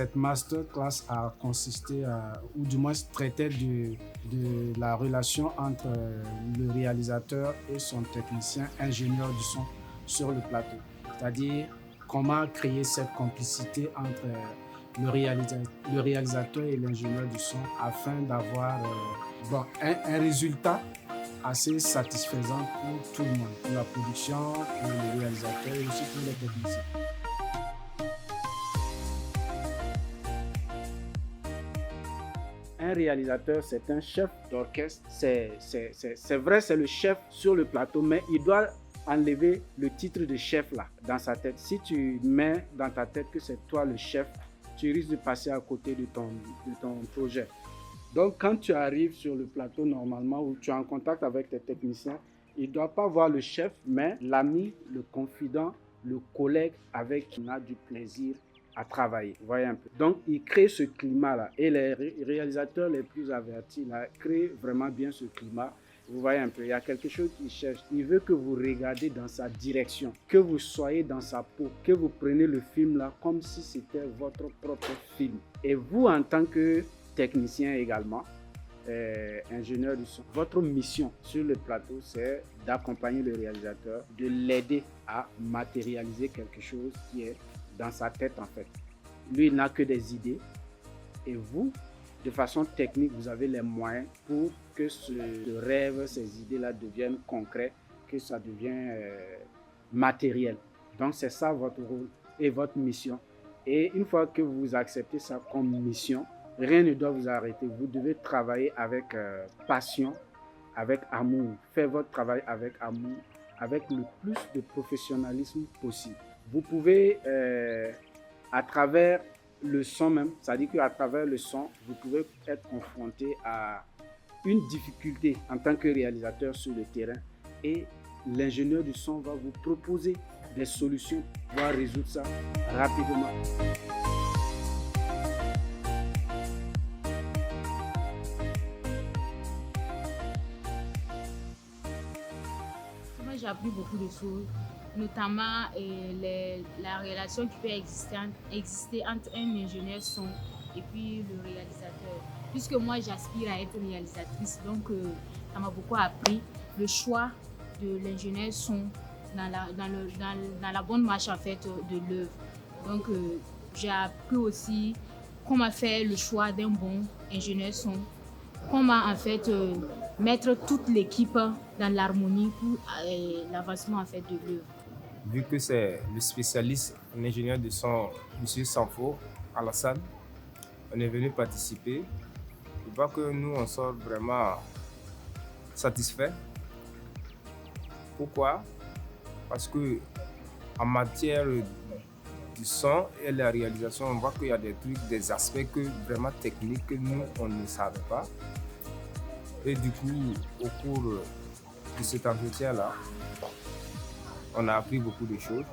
Cette masterclass a consisté ou du moins traitait de la relation entre le réalisateur et son technicien ingénieur du son sur le plateau. C'est-à-dire comment créer cette complicité entre le réalisateur et l'ingénieur du son afin d'avoir un résultat assez satisfaisant pour tout le monde, pour la production, pour le réalisateur et aussi pour les techniciens. Un réalisateur, c'est un chef d'orchestre. C'est vrai, c'est le chef sur le plateau, mais il doit enlever le titre de chef là dans sa tête. Si tu mets dans ta tête que c'est toi le chef, tu risques de passer à côté de ton projet. Donc quand tu arrives sur le plateau normalement où tu es en contact avec tes techniciens, il ne doit pas voir le chef, mais l'ami, le confident, le collègue avec qui on a du plaisir à travailler. Vous voyez un peu. Donc, il crée ce climat-là. Et les réalisateurs les plus avertis là, créent vraiment bien ce climat. Vous voyez un peu, il y a quelque chose qu'il cherche. Il veut que vous regardiez dans sa direction, que vous soyez dans sa peau, que vous preniez le film là comme si c'était votre propre film. Et vous, en tant que technicien également, ingénieur du son, votre mission sur le plateau, c'est d'accompagner le réalisateur, de l'aider à matérialiser quelque chose qui est dans sa tête en fait. Lui, il n'a que des idées et vous, de façon technique, vous avez les moyens pour que ce rêve, ces idées-là deviennent concrets, que ça devienne matériel. Donc c'est ça votre rôle et votre mission. Et une fois que vous acceptez ça comme mission, rien ne doit vous arrêter. Vous devez travailler avec passion, avec amour. Faire votre travail avec amour, avec le plus de professionnalisme possible. Vous pouvez, à travers le son même, c'est-à-dire qu'à travers le son, vous pouvez être confronté à une difficulté en tant que réalisateur sur le terrain et l'ingénieur du son va vous proposer des solutions pour pouvoir résoudre ça rapidement. Moi, j'ai appris beaucoup de choses, notamment la relation qui peut exister entre un ingénieur son et puis le réalisateur. Puisque moi, j'aspire à être réalisatrice, donc ça m'a beaucoup appris le choix de l'ingénieur son dans la bonne marche en fait de l'œuvre. Donc, j'ai appris aussi comment faire le choix d'un bon ingénieur son, comment en fait mettre toute l'équipe dans l'harmonie pour l'avancement en fait de l'œuvre. Vu que c'est le spécialiste en ingénieur de son, M. Sanfo Alassane, on est venu participer. Je vois que nous, on sort vraiment satisfaits. Pourquoi? Parce que en matière du son et la réalisation, on voit qu'il y a des trucs, des aspects vraiment techniques que nous, on ne savait pas. Et du coup, au cours de cet entretien-là, on a appris beaucoup de choses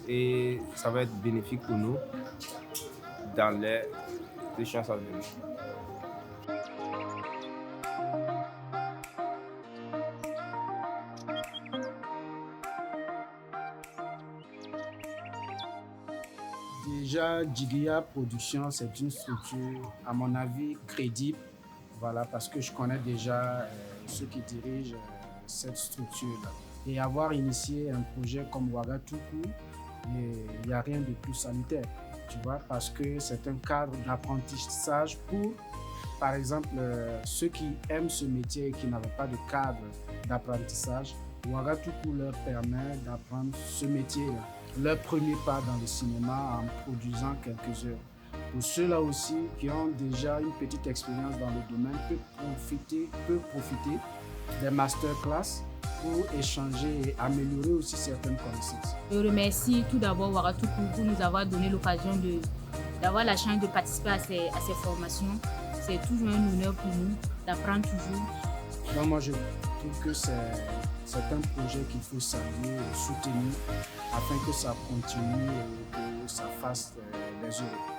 et ça va être bénéfique pour nous dans les échanges à venir. Déjà, Djigia Production, c'est une structure, à mon avis, crédible. Voilà, parce que je connais déjà ceux qui dirigent cette structure-là. Et avoir initié un projet comme Ouagadougou, il n'y a rien de plus salutaire, tu vois, parce que c'est un cadre d'apprentissage pour, par exemple, ceux qui aiment ce métier et qui n'avaient pas de cadre d'apprentissage. Ouagadougou leur permet d'apprendre ce métier-là, leur premier pas dans le cinéma en produisant quelques heures. Pour ceux-là aussi qui ont déjà une petite expérience dans le domaine, peuvent profiter des masterclass pour échanger et améliorer aussi certaines connaissances. Je remercie tout d'abord Ouagadougou pour nous avoir donné l'occasion d'avoir la chance de participer à ces formations. C'est toujours un honneur pour nous d'apprendre toujours. Donc moi je trouve que c'est un projet qu'il faut saluer et soutenir afin que ça continue et que ça fasse les œuvres.